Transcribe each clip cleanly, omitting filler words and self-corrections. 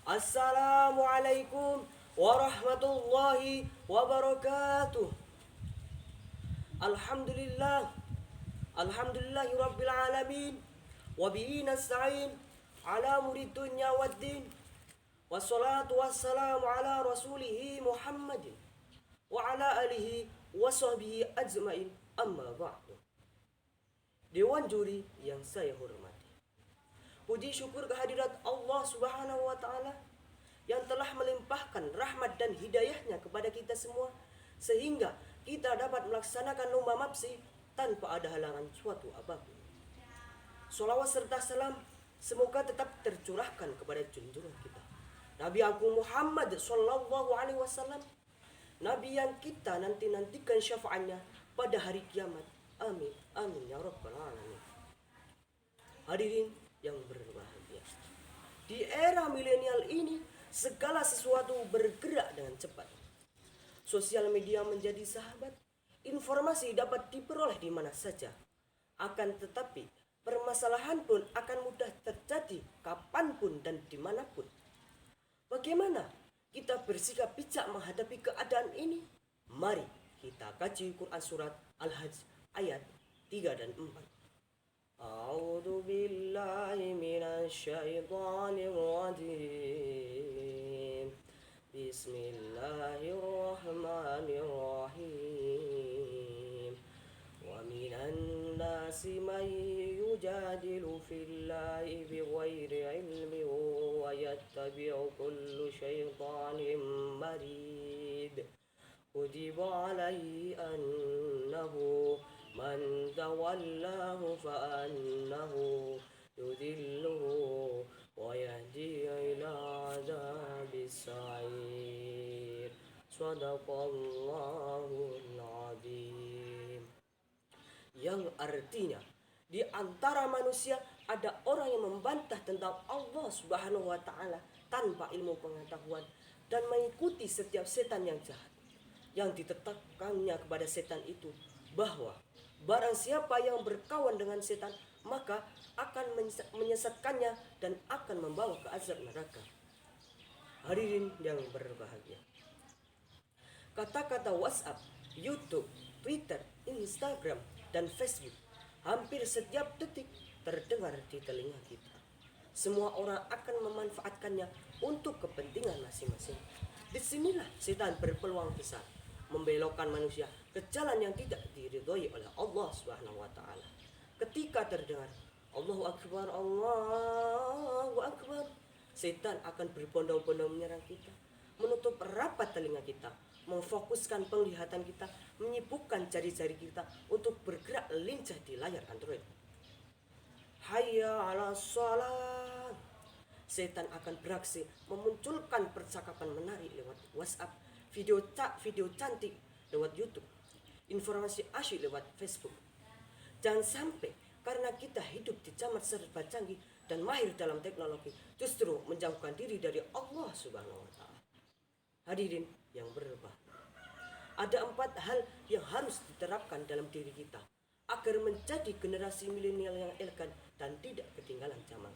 Assalamualaikum warahmatullahi wabarakatuh. Alhamdulillah. Alhamdulillahi rabbil alamin. Wa bihi nasta'in ala murid dunya waddin. Wassalatu wassalamu ala rasulihi Muhammadin wa ala alihi wa sahbihi ajmain. Amma ba'du. Dewan juri yang saya hormati, puji syukur kehadirat Allah Subhanahu wa taala yang telah melimpahkan rahmat dan hidayahnya kepada kita semua sehingga kita dapat melaksanakan lomba mapsi tanpa ada halangan suatu apapun. Salawat serta salam semoga tetap tercurahkan kepada junjungan kita Nabi Agung Muhammad sallallahu alaihi wasallam, Nabi yang kita nantikan syafaatnya pada hari kiamat. Amin, amin ya rabbal alamin. Hadirin yang berbahagia, di era milenial ini segala sesuatu bergerak dengan cepat. Sosial media menjadi sahabat, informasi dapat diperoleh di mana saja. Akan tetapi permasalahan pun akan mudah terjadi kapanpun dan dimanapun. Bagaimana kita bersikap bijak menghadapi keadaan ini? Mari kita kaji Quran surat Al-Hajj ayat 3 dan 4. A'udzu billahi minasy syaithanir rajim. Bismillahirrahmanirrahim. Wa minan nasi man yujadilu fillahi bighairi ilmin wa yattabi'u kullu syaitanin marid. Kutiba alaihi annahu man tawallahu fa'annahu yudilluhu wa yahdi ila adzabis sa'ir. Shadaqallahul azim. Yang artinya, di antara manusia ada orang yang membantah tentang Allah Subhanahu wa taala tanpa ilmu pengetahuan dan mengikuti setiap setan yang jahat. Yang ditetapkannya kepada setan itu bahwa barang siapa yang berkawan dengan setan maka akan menyesatkannya dan akan membawa ke azab neraka. Hadirin yang berbahagia, kata-kata WhatsApp, YouTube, Twitter, Instagram, dan Facebook hampir setiap detik terdengar di telinga kita. Semua orang akan memanfaatkannya untuk kepentingan masing-masing. Disinilah setan berpeluang besar membelokkan manusia ke jalan yang tidak diridhoi oleh Allah Subhanahu wa taala. Ketika terdengar Allahu Akbar, Allahu Akbar, setan akan berbondong-bondong menyerang kita, menutup rapat telinga kita, memfokuskan penglihatan kita, menyibukkan jari-jari kita untuk bergerak lincah di layar Android. Hayya 'alas shalah. Setan akan beraksi memunculkan percakapan menarik lewat WhatsApp, video cantik lewat YouTube, informasi asyik lewat Facebook. Jangan sampai karena kita hidup di zaman serba canggih dan mahir dalam teknologi justru menjauhkan diri dari Allah Subhanahu wa taala. Hadirin yang berbahagia, ada 4 hal yang harus diterapkan dalam diri kita agar menjadi generasi milenial yang elegan dan tidak ketinggalan zaman.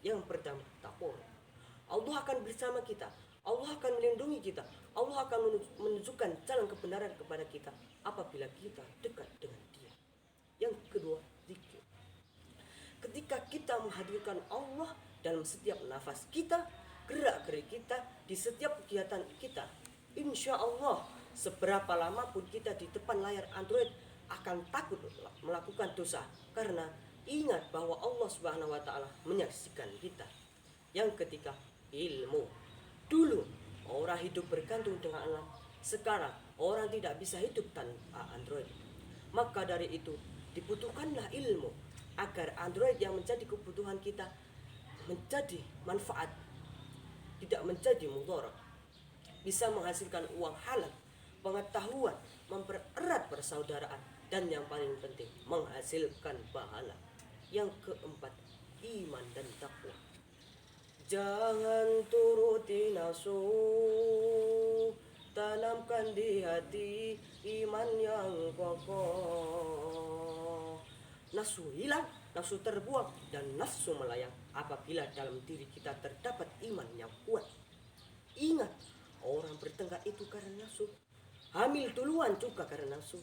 Yang pertama, takwa. Allah akan bersama kita, Allah akan melindungi kita, Allah akan menunjukkan jalan kebenaran kepada kita apabila kita dekat dengan Dia. Yang kedua, zikir. Ketika kita menghadirkan Allah dalam setiap nafas kita, gerak-gerik kita, di setiap kegiatan kita, insya Allah seberapa lama pun kita di depan layar Android akan takut melakukan dosa karena ingat bahwa Allah Subhanahu wa taala menyaksikan kita. Yang ketiga, ilmu. Dulu orang hidup bergantung dengan alam, sekarang orang tidak bisa hidup tanpa Android. Maka dari itu dibutuhkanlah ilmu agar Android yang menjadi kebutuhan kita menjadi manfaat, tidak menjadi mudarat, bisa menghasilkan uang halal, pengetahuan, mempererat persaudaraan, dan yang paling penting menghasilkan pahala. Yang keempat, iman dan takwa. Jangan turuti nafsu, tanamkan di hati iman yang kokoh. Nafsu hilang, nafsu terbuang, dan nafsu melayang. apabila dalam diri kita terdapat iman yang kuat. Ingat, orang bertengkar itu karena nafsu, hamil duluan juga karena nafsu,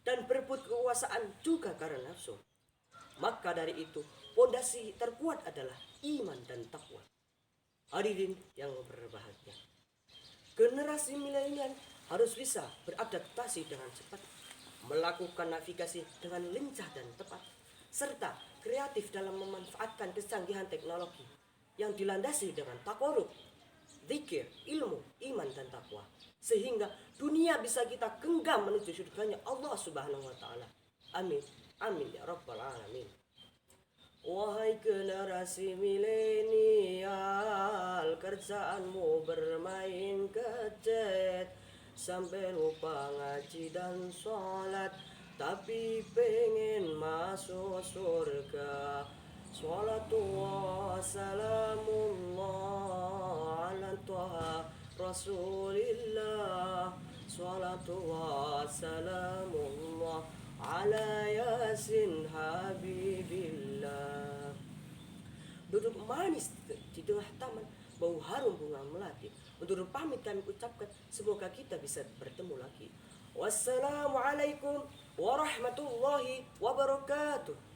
dan berebut kekuasaan juga karena nafsu. Maka dari itu, pondasi terkuat adalah iman dan takwa. Hadirin yang berbahagia, generasi milenial harus bisa beradaptasi dengan cepat, melakukan navigasi dengan lincah dan tepat, serta kreatif dalam memanfaatkan kesanggihan teknologi yang dilandasi dengan takorub, zikir, ilmu, iman, dan takwa, sehingga dunia bisa kita genggam menuju surganya Allah Subhanahu wa Ta'ala. Amin, amin ya Rabbal Alamin. Wahai generasi milenial, kerjaanmu bermain gadget sampai lupa ngaji dan sholat, tapi pengen masuk surga. Salatullah salamullah ala toha rasulillah. Salatullah salamullah ala yasin habibillah. Duduk manis di tengah taman, bau harum bunga melati. Untuk pamit kami ucapkan, semoga kita bisa bertemu lagi. Wassalamualaikum warahmatullahi wabarakatuh.